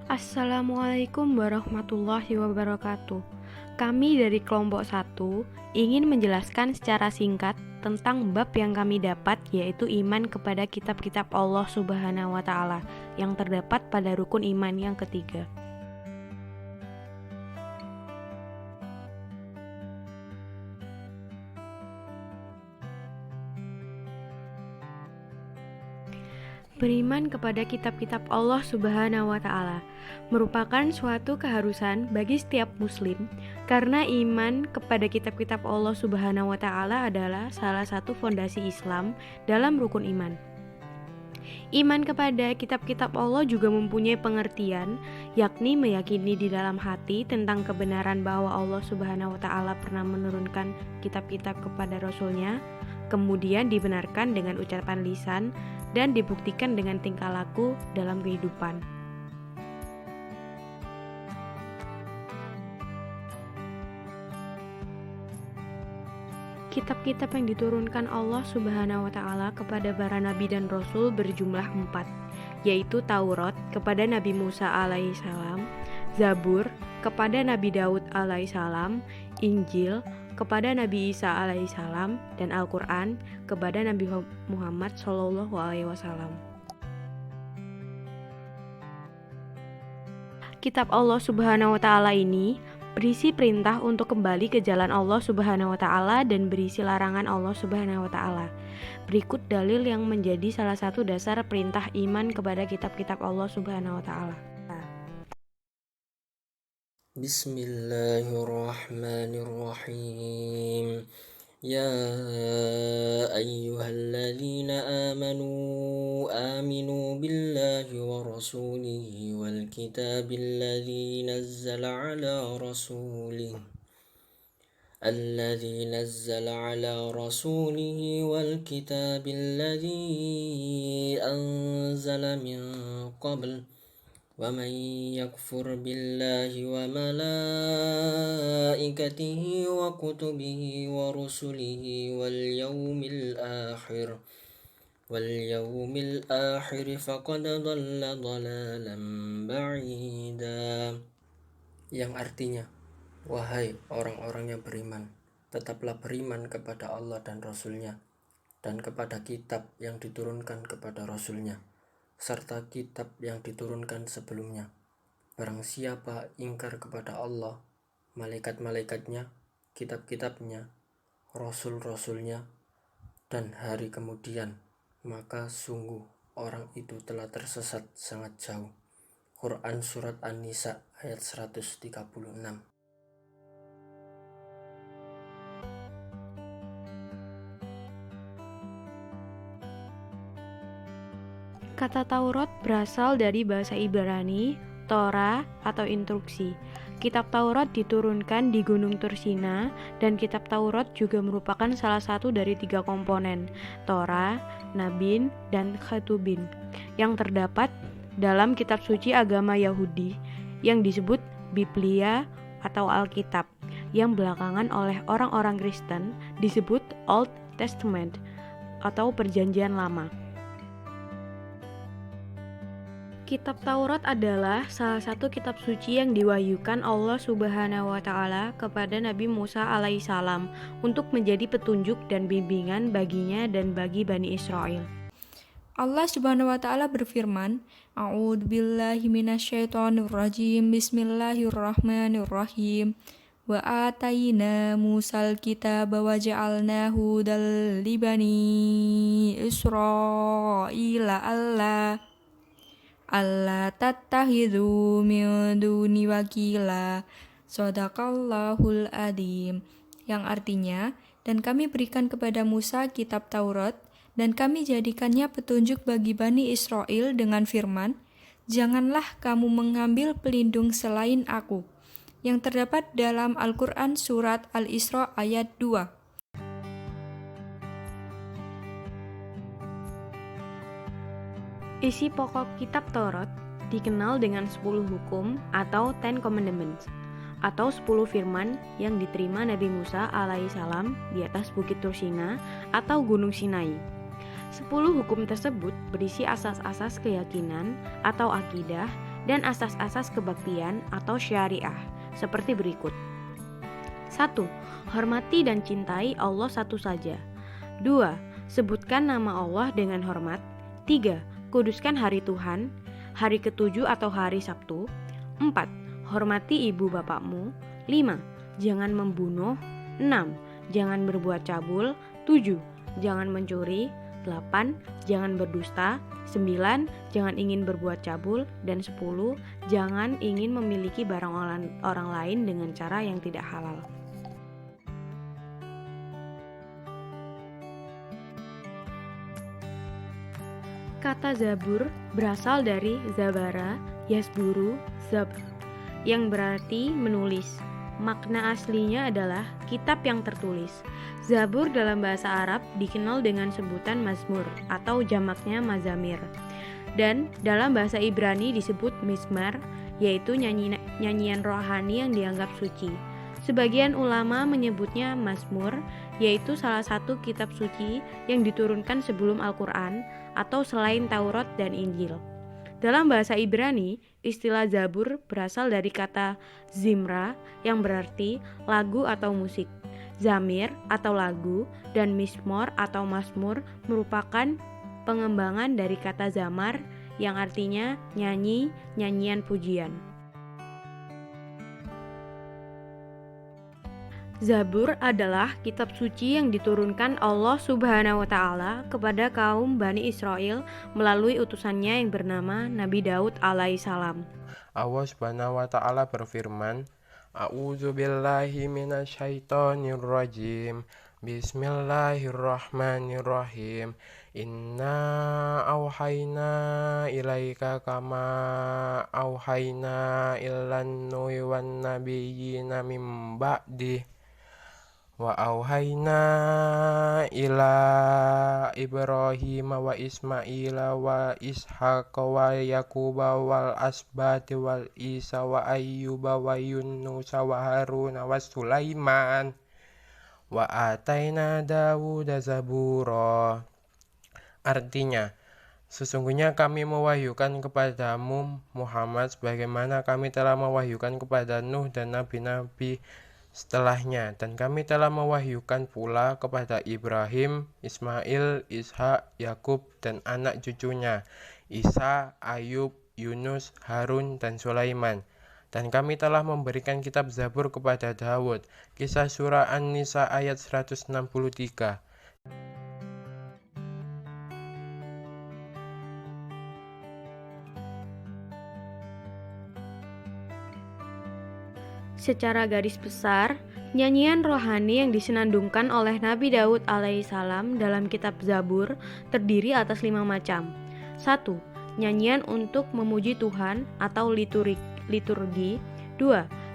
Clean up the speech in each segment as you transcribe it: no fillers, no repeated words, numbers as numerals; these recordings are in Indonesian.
Assalamualaikum warahmatullahi wabarakatuh. Kami dari kelompok 1 ingin menjelaskan secara singkat tentang bab yang kami dapat, yaitu iman kepada kitab-kitab Allah Subhanahu wa Ta'ala yang terdapat pada rukun iman yang ketiga. Beriman kepada kitab-kitab Allah Subhanahu wa Ta'ala merupakan suatu keharusan bagi setiap muslim, karena iman kepada kitab-kitab Allah Subhanahu wa Ta'ala adalah salah satu fondasi Islam dalam rukun iman. Iman kepada kitab-kitab Allah juga mempunyai pengertian, yakni meyakini di dalam hati tentang kebenaran bahwa Allah Subhanahu wa Ta'ala pernah menurunkan kitab-kitab kepada Rasul-Nya, kemudian dibenarkan dengan ucapan lisan dan dibuktikan dengan tingkah laku dalam kehidupan. Kitab-kitab yang diturunkan Allah Subhanahu wa Ta'ala kepada para nabi dan rasul berjumlah 4, yaitu Taurat kepada Nabi Musa alaihissalam, Zabur kepada Nabi Daud alaihissalam, Injil kepada Nabi Isa alaihissalam, dan Al-Quran kepada Nabi Muhammad SAW. Kitab Allah Subhanahu wa Ta'ala ini berisi perintah untuk kembali ke jalan Allah Subhanahu wa Ta'ala dan berisi larangan Allah Subhanahu wa Ta'ala. Berikut dalil yang menjadi salah satu dasar perintah iman kepada kitab-kitab Allah Subhanahu wa Ta'ala. Bismillahirrahmanirrahim. Ya ayyuhalladzina aminu billahi wa rasulihi wal kitabilladzi nazzala ala rasulihi wal kitabilladzi anzala min qabl وَمَنْ يَكْفُرْ بِاللَّهِ وَمَلَائِكَتِهِ وَكُتُبِهِ وَرُسُلِهِ وَالْيَوْمِ الْآخِرِ فَقَدْ ضَلَّ ضَلَالًا بَعِيدًا. Yang artinya, wahai orang-orang yang beriman, tetaplah beriman kepada Allah dan Rasul-Nya, dan kepada kitab yang diturunkan kepada Rasul-Nya, serta kitab yang diturunkan sebelumnya. Barang siapa ingkar kepada Allah, malaikat-malaikatnya, kitab-kitabnya, rasul-rasulnya, dan hari kemudian, maka sungguh orang itu telah tersesat sangat jauh. Quran Surat An-Nisa ayat 136. Kata Taurat berasal dari bahasa Ibrani, Torah atau instruksi. Kitab Taurat diturunkan di Gunung Tursina, dan kitab Taurat juga merupakan salah satu dari 3 komponen, Torah, Nabin, dan Ketubin, yang terdapat dalam kitab suci agama Yahudi yang disebut Biblia atau Alkitab, yang belakangan oleh orang-orang Kristen disebut Old Testament atau Perjanjian Lama. Kitab Taurat adalah salah satu kitab suci yang diwahyukan Allah Subhanahu wa Ta'ala kepada Nabi Musa alaihissalam untuk menjadi petunjuk dan bimbingan baginya dan bagi Bani Israel. Allah Subhanahu wa Ta'ala berfirman, A'udzubillahi minasyaitonirrajim, Bismillahirrahmanirrahim. Wa atayna Musal kitaba wa ja'alnahu hudal li bani Israila alla tattakhidhu min duni wakila. Shadaqallahul adzim. Yang artinya, dan kami berikan kepada Musa kitab Taurat, dan kami jadikannya petunjuk bagi Bani Israel dengan firman, janganlah kamu mengambil pelindung selain aku, yang terdapat dalam Al-Quran Surat Al-Isra ayat 2. Isi pokok kitab Taurat dikenal dengan 10 hukum atau Ten Commandments, atau 10 firman yang diterima Nabi Musa alaihissalam di atas Bukit Tursina atau Gunung Sinai. 10 hukum tersebut berisi asas-asas keyakinan atau akidah dan asas-asas kebaktian atau syariah seperti berikut. 1. Hormati dan cintai Allah satu saja. 2. Sebutkan nama Allah dengan hormat. 3. Kuduskan hari Tuhan, hari ketujuh atau hari Sabtu. 4. Hormati ibu bapakmu. 5. Jangan membunuh. 6. Jangan berbuat cabul. 7. Jangan mencuri. 8. Jangan berdusta. 9. Jangan ingin berbuat cabul. Dan 10. Jangan ingin memiliki barang orang lain dengan cara yang tidak halal. Kata Zabur berasal dari Zabara, Yasburu, Zabr, yang berarti menulis. Makna aslinya adalah kitab yang tertulis. Zabur dalam bahasa Arab dikenal dengan sebutan Mazmur atau jamaknya Mazamir. Dan dalam bahasa Ibrani disebut Mizmar, yaitu nyanyian rohani yang dianggap suci. Sebagian ulama menyebutnya Mazmur, yaitu salah satu kitab suci yang diturunkan sebelum Al-Quran atau selain Taurat dan Injil. Dalam bahasa Ibrani, istilah Zabur berasal dari kata Zimra yang berarti lagu atau musik. Zamir atau lagu dan Mizmor atau Mazmur merupakan pengembangan dari kata Zamar yang artinya nyanyi, nyanyian pujian. Zabur adalah kitab suci yang diturunkan Allah Subhanahu wa Ta'ala kepada kaum Bani Israel melalui utusannya yang bernama Nabi Daud alaihissalam. Allah Subhanahu wa Ta'ala berfirman, A'udzu billahi minasyaitonir rajim. Bismillahirrahmanirrahim. Inna auhayna ilaika kama auhayna ilan nuhi wan nabiyyina min ba'dih. Wa auhayna ila Ibrahim wa Ismaila wa Ishaqa wa Yaquba wal asbati wal Isa wa Ayyuba wa Yunusa wa Haruna wa Sulaiman wa ataina Dawuda zabura. Artinya, sesungguhnya kami mewahyukan kepadamu Muhammad sebagaimana kami telah mewahyukan kepada Nuh dan nabi-nabi setelahnya, dan kami telah mewahyukan pula kepada Ibrahim, Ismail, Ishak, Yakub dan anak cucunya, Isa, Ayub, Yunus, Harun dan Sulaiman. Dan kami telah memberikan kitab Zabur kepada Daud. Kisah surah An-Nisa ayat 163. Secara garis besar, nyanyian rohani yang disenandungkan oleh Nabi Daud alaihissalam dalam kitab Zabur terdiri atas 5 macam. 1. Nyanyian untuk memuji Tuhan atau liturgi. 2.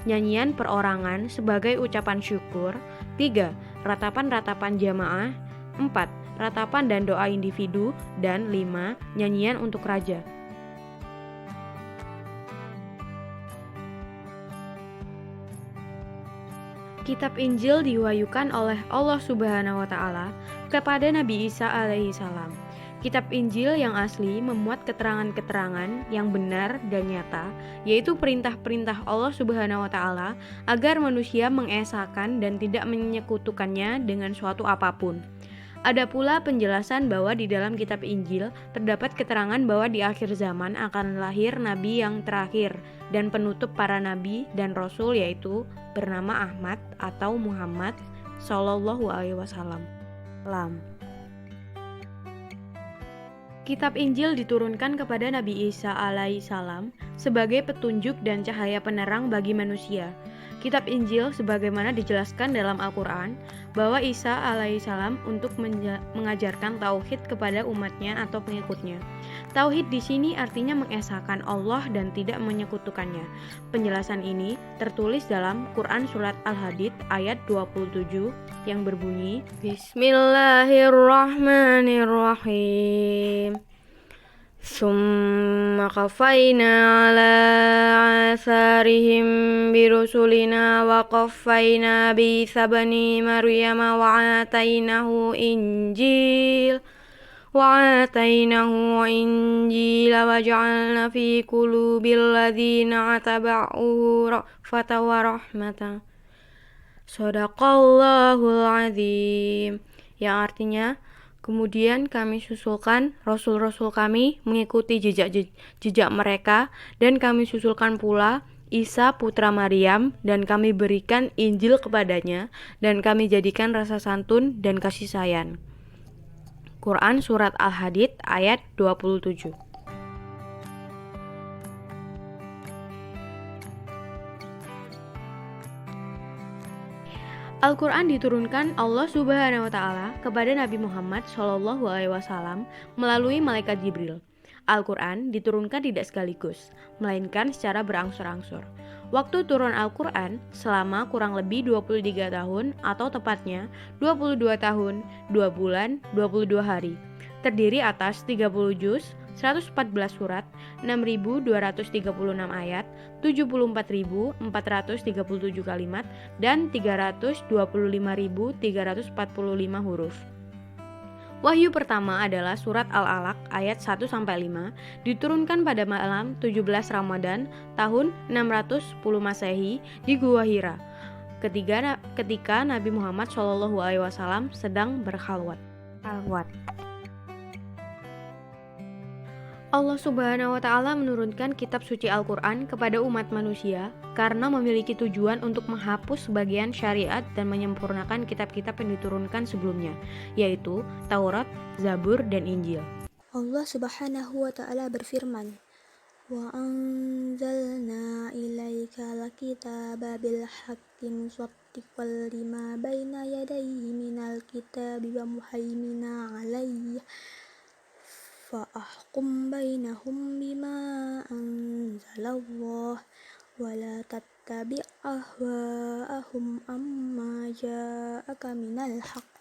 Nyanyian perorangan sebagai ucapan syukur. 3. Ratapan-ratapan jamaah. 4. Ratapan dan doa individu. Dan 5. Nyanyian untuk raja. Kitab Injil diwahyukan oleh Allah Subhanahu wa Ta'ala kepada Nabi Isa alaihissalam. Kitab Injil yang asli memuat keterangan-keterangan yang benar dan nyata, yaitu perintah-perintah Allah Subhanahu wa Ta'ala agar manusia mengesahkan dan tidak menyekutukannya dengan suatu apapun. Ada pula penjelasan bahwa di dalam kitab Injil terdapat keterangan bahwa di akhir zaman akan lahir nabi yang terakhir dan penutup para nabi dan rasul, yaitu bernama Ahmad atau Muhammad Sallallahu Alaihi Wasallam. Kitab Injil diturunkan kepada Nabi Isa alaihissalam sebagai petunjuk dan cahaya penerang bagi manusia. Kitab Injil sebagaimana dijelaskan dalam Al-Quran bahwa Isa alaihissalam untuk mengajarkan tauhid kepada umatnya atau pengikutnya. Tauhid di sini artinya mengesahkan Allah dan tidak menyekutukannya. Penjelasan ini tertulis dalam Quran surat Al-Hadid ayat 27 yang berbunyi, Bismillahirrahmanirrahim. Summa qafaina ala atharihim birusulina wa qafaina bi sabani Maryam wa atainahu injil وآتيناه إنجيل وجعلنا في قلوب الذين اتبعوه رأفة ورحمة. Shadaqallahul azim. Yang artinya, kemudian kami susulkan rasul-rasul kami mengikuti jejak mereka, dan kami susulkan pula Isa putra Maryam, dan kami berikan Injil kepadanya, dan kami jadikan rasa santun dan kasih sayang. Quran Surat Al-Hadid ayat 27. Al-Quran diturunkan Allah Subhanahu wa Ta'ala kepada Nabi Muhammad SAW melalui malaikat Jibril. Al-Quran diturunkan tidak sekaligus, melainkan secara berangsur-angsur. Waktu turun Al-Quran selama kurang lebih 23 tahun atau tepatnya 22 tahun, 2 bulan, 22 hari. Terdiri atas 30 juz, 114 surat, 6.236 ayat, 74.437 kalimat, dan 325.345 huruf. Wahyu pertama adalah surat Al-Alaq ayat 1-5, diturunkan pada malam 17 Ramadan tahun 610 Masehi di Gua Hira, ketika Nabi Muhammad SAW sedang berkhalwat. Allah Subhanahu wa Ta'ala menurunkan kitab suci Al-Quran kepada umat manusia karena memiliki tujuan untuk menghapus sebagian syariat dan menyempurnakan kitab-kitab yang diturunkan sebelumnya, yaitu Taurat, Zabur, dan Injil. Allah Subhanahu wa Ta'ala berfirman, "Wa anzalna ilaikal kitaba bil haqqi musaddiqan lima baina yadayhi minal kitabi wa muhaiminan 'alaihi fa'ahkum bainahum bima anzalallah wa la tattabi' ahwa'ahum amma ja'aka minal haqq."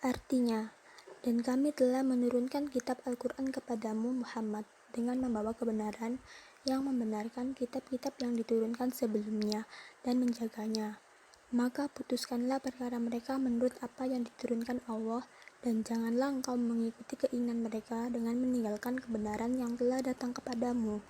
Artinya, dan kami telah menurunkan kitab Al-Quran kepadamu Muhammad dengan membawa kebenaran yang membenarkan kitab-kitab yang diturunkan sebelumnya dan menjaganya. Maka putuskanlah perkara mereka menurut apa yang diturunkan Allah, dan janganlah engkau mengikuti keinginan mereka dengan meninggalkan kebenaran yang telah datang kepadamu.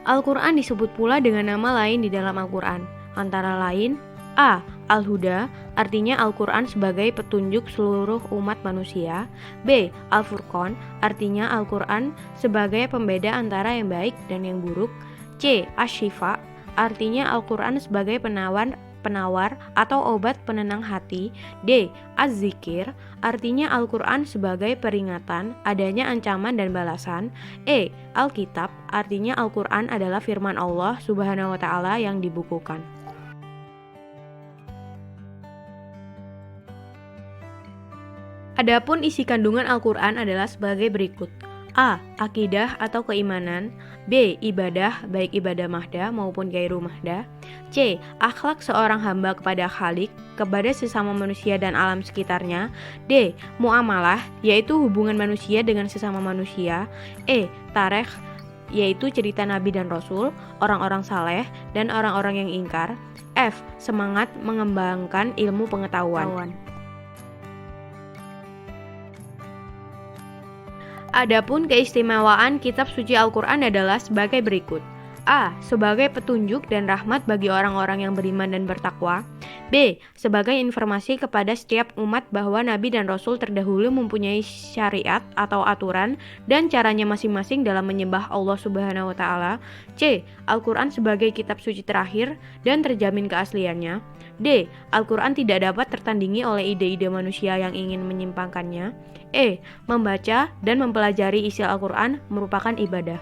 Al-Quran disebut pula dengan nama lain di dalam Al-Quran, antara lain A. Al-Huda, artinya Al-Quran sebagai petunjuk seluruh umat manusia. B. Al-Furqan, artinya Al-Quran sebagai pembeda antara yang baik dan yang buruk. C. Asy-Syifa, artinya Al-Quran sebagai penawar atau obat penenang hati. D. Az-Zikir, artinya Al-Quran sebagai peringatan adanya ancaman dan balasan. E. Al-Kitab, artinya Al-Quran adalah firman Allah Subhanahu wa Ta'ala yang dibukukan. Adapun isi kandungan Al-Quran adalah sebagai berikut. A. Akidah atau keimanan. B. Ibadah, baik ibadah mahda maupun gairu mahda. C. Akhlak seorang hamba kepada Khalik, kepada sesama manusia dan alam sekitarnya. D. Muamalah, yaitu hubungan manusia dengan sesama manusia. E. Tarikh, yaitu cerita Nabi dan Rasul, orang-orang saleh, dan orang-orang yang ingkar. F. Semangat mengembangkan ilmu pengetahuan. Adapun keistimewaan kitab suci Al-Quran adalah sebagai berikut. A. Sebagai petunjuk dan rahmat bagi orang-orang yang beriman dan bertakwa. B. Sebagai informasi kepada setiap umat bahwa Nabi dan Rasul terdahulu mempunyai syariat atau aturan dan caranya masing-masing dalam menyembah Allah Subhanahu wa Ta'ala. C. Al-Quran sebagai kitab suci terakhir dan terjamin keasliannya. D. Al-Quran tidak dapat tertandingi oleh ide-ide manusia yang ingin menyimpangkannya. E. Membaca dan mempelajari isi Al-Quran merupakan ibadah.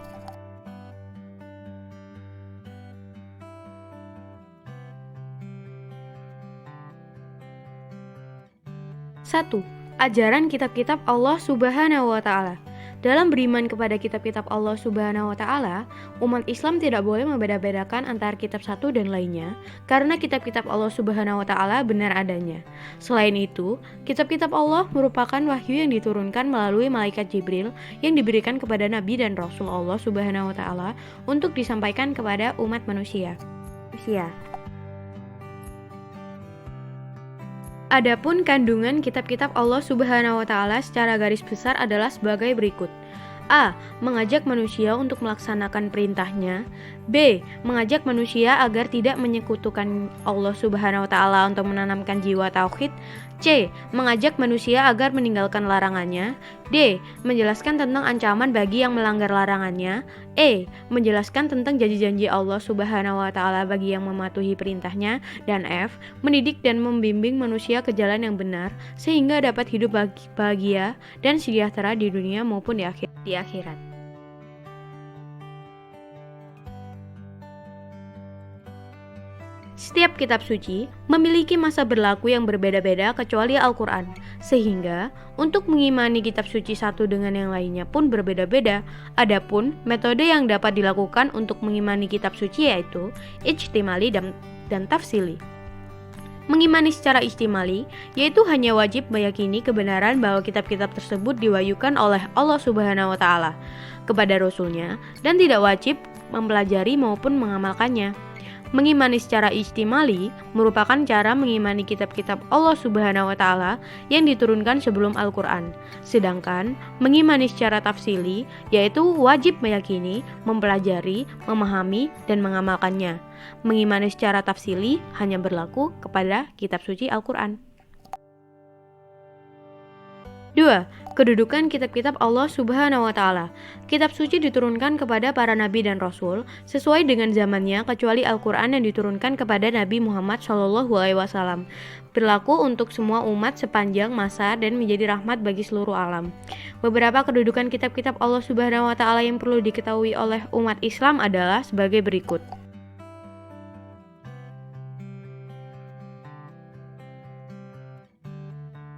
Satu. Ajaran kitab-kitab Allah Subhanahu wa Ta'ala. Dalam beriman kepada kitab-kitab Allah Subhanahu wa Ta'ala, umat Islam tidak boleh membeda-bedakan antara kitab satu dan lainnya, karena kitab-kitab Allah Subhanahu wa Ta'ala benar adanya. Selain itu, kitab-kitab Allah merupakan wahyu yang diturunkan melalui malaikat Jibril yang diberikan kepada Nabi dan Rasul Allah Subhanahu wa Ta'ala untuk disampaikan kepada umat manusia. Adapun kandungan kitab-kitab Allah Subhanahu wa taala secara garis besar adalah sebagai berikut. A. Mengajak manusia untuk melaksanakan perintahnya. B. Mengajak manusia agar tidak menyekutukan Allah Subhanahu wa taala untuk menanamkan jiwa tauhid. C. Mengajak manusia agar meninggalkan larangannya. D. Menjelaskan tentang ancaman bagi yang melanggar larangannya. E. Menjelaskan tentang janji-janji Allah Subhanahu wa taala bagi yang mematuhi perintahnya. Dan F. Mendidik dan membimbing manusia ke jalan yang benar sehingga dapat hidup bahagia dan sejahtera di dunia maupun di akhirat. Setiap kitab suci memiliki masa berlaku yang berbeda-beda kecuali Al-Quran, sehingga untuk mengimani kitab suci satu dengan yang lainnya pun berbeda-beda. Adapun metode yang dapat dilakukan untuk mengimani kitab suci yaitu ijtimali dan tafsili. Mengimani secara ijtimali yaitu hanya wajib meyakini kebenaran bahwa kitab-kitab tersebut diwahyukan oleh Allah Subhanahu wa taala kepada Rasul-Nya dan tidak wajib mempelajari maupun mengamalkannya. Mengimani secara ijtimali merupakan cara mengimani kitab-kitab Allah Subhanahu wa taala yang diturunkan sebelum Al-Qur'an. Sedangkan mengimani secara tafsili yaitu wajib meyakini, mempelajari, memahami dan mengamalkannya. Mengimani secara tafsili hanya berlaku kepada kitab suci Al-Qur'an. 2. Kedudukan kitab-kitab Allah Subhanahu wa taala. Kitab suci diturunkan kepada para nabi dan rasul sesuai dengan zamannya kecuali Al-Qur'an yang diturunkan kepada Nabi Muhammad SAW. Berlaku untuk semua umat sepanjang masa dan menjadi rahmat bagi seluruh alam. Beberapa kedudukan kitab-kitab Allah Subhanahu wa taala yang perlu diketahui oleh umat Islam adalah sebagai berikut.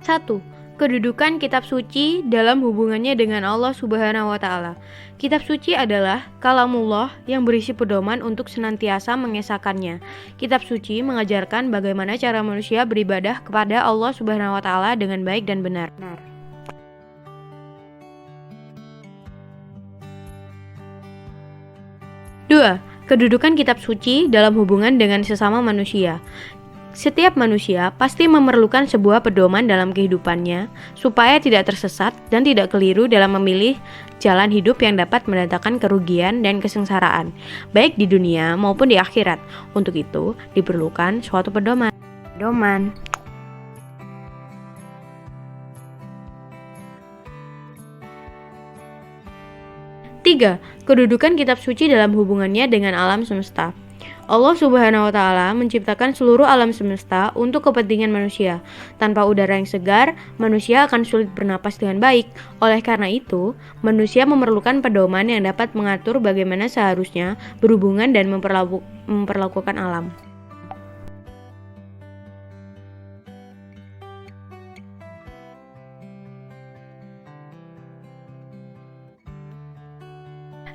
1. Kedudukan kitab suci dalam hubungannya dengan Allah Subhanahu wa taala. Kitab suci adalah kalamullah yang berisi pedoman untuk senantiasa mengesahkannya. Kitab suci mengajarkan bagaimana cara manusia beribadah kepada Allah Subhanahu wa taala dengan baik dan benar. 2. Kedudukan kitab suci dalam hubungan dengan sesama manusia. Setiap manusia pasti memerlukan sebuah pedoman dalam kehidupannya supaya tidak tersesat dan tidak keliru dalam memilih jalan hidup yang dapat mendatangkan kerugian dan kesengsaraan, baik di dunia maupun di akhirat. Untuk itu, diperlukan suatu pedoman. 3. Kedudukan kitab suci dalam hubungannya dengan alam semesta. Allah Subhanahu wa taala menciptakan seluruh alam semesta untuk kepentingan manusia. Tanpa udara yang segar, manusia akan sulit bernapas dengan baik. Oleh karena itu, manusia memerlukan pedoman yang dapat mengatur bagaimana seharusnya berhubungan dan memperlakukan alam.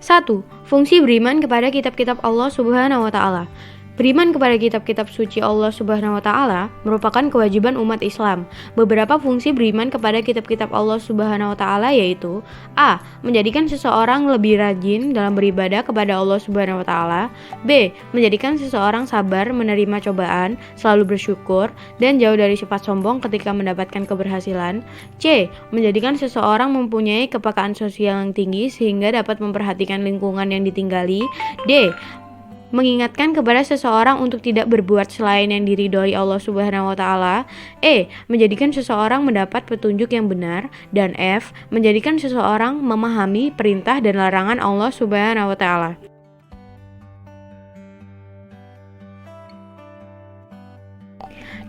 Satu, fungsi beriman kepada kitab-kitab Allah Subhanahu wa taala. Beriman kepada kitab-kitab suci Allah Subhanahu wa taala merupakan kewajiban umat Islam. Beberapa fungsi beriman kepada kitab-kitab Allah Subhanahu wa taala yaitu: A. Menjadikan seseorang lebih rajin dalam beribadah kepada Allah Subhanahu wa taala. B. Menjadikan seseorang sabar menerima cobaan, selalu bersyukur dan jauh dari sifat sombong ketika mendapatkan keberhasilan. C. Menjadikan seseorang mempunyai kepekaan sosial yang tinggi sehingga dapat memperhatikan lingkungan yang ditinggali. D. Mengingatkan kepada seseorang untuk tidak berbuat selain yang diridhoi Allah Subhanahu wa taala. E. Menjadikan seseorang mendapat petunjuk yang benar. Dan F. Menjadikan seseorang memahami perintah dan larangan Allah Subhanahu wa taala.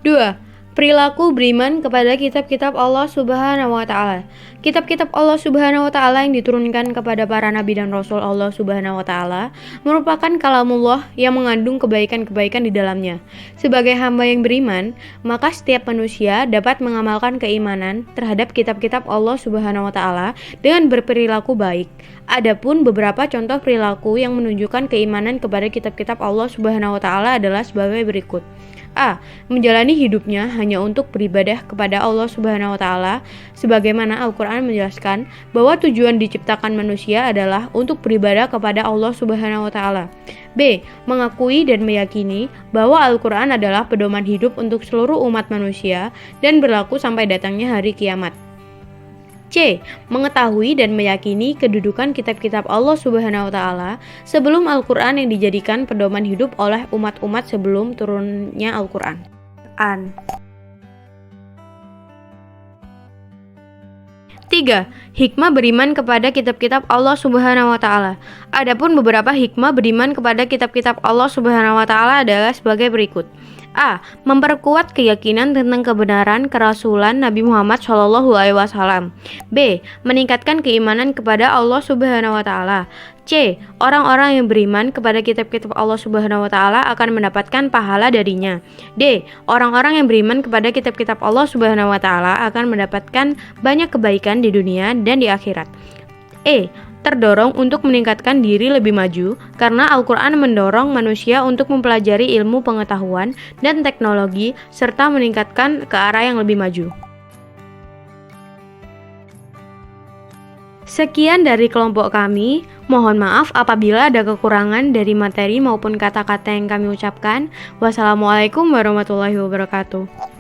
2. Perilaku beriman kepada kitab-kitab Allah Subhanahu wa taala. Kitab-kitab Allah Subhanahu wa taala yang diturunkan kepada para nabi dan rasul Allah Subhanahu wa taala merupakan kalamullah yang mengandung kebaikan-kebaikan di dalamnya. Sebagai hamba yang beriman, maka setiap manusia dapat mengamalkan keimanan terhadap kitab-kitab Allah Subhanahu wa taala dengan berperilaku baik. Adapun beberapa contoh perilaku yang menunjukkan keimanan kepada kitab-kitab Allah Subhanahu wa taala adalah sebagai berikut. A. Menjalani hidupnya hanya untuk beribadah kepada Allah Subhanahu wa taala sebagaimana Al-Qur'an menjelaskan bahwa tujuan diciptakan manusia adalah untuk beribadah kepada Allah Subhanahu wa taala. B. Mengakui dan meyakini bahwa Al-Qur'an adalah pedoman hidup untuk seluruh umat manusia dan berlaku sampai datangnya hari kiamat. C. Mengetahui dan meyakini kedudukan kitab-kitab Allah Subhanahu wa taala sebelum Al-Qur'an yang dijadikan pedoman hidup oleh umat-umat sebelum turunnya Al-Qur'an. An. 3. Hikmah beriman kepada kitab-kitab Allah Subhanahu wa taala. Adapun beberapa hikmah beriman kepada kitab-kitab Allah Subhanahu wa taala adalah sebagai berikut. A. Memperkuat keyakinan tentang kebenaran kerasulan Nabi Muhammad SAW. B. Meningkatkan keimanan kepada Allah Subhanahu wa taala. C. Orang-orang yang beriman kepada kitab-kitab Allah Subhanahu wa taala akan mendapatkan pahala darinya. D. Orang-orang yang beriman kepada kitab-kitab Allah Subhanahu wa taala akan mendapatkan banyak kebaikan di dunia dan di akhirat. E. Terdorong untuk meningkatkan diri lebih maju karena Al-Qur'an mendorong manusia untuk mempelajari ilmu pengetahuan dan teknologi serta meningkatkan ke arah yang lebih maju. Sekian dari kelompok kami. Mohon maaf apabila ada kekurangan dari materi maupun kata-kata yang kami ucapkan. Wassalamualaikum warahmatullahi wabarakatuh.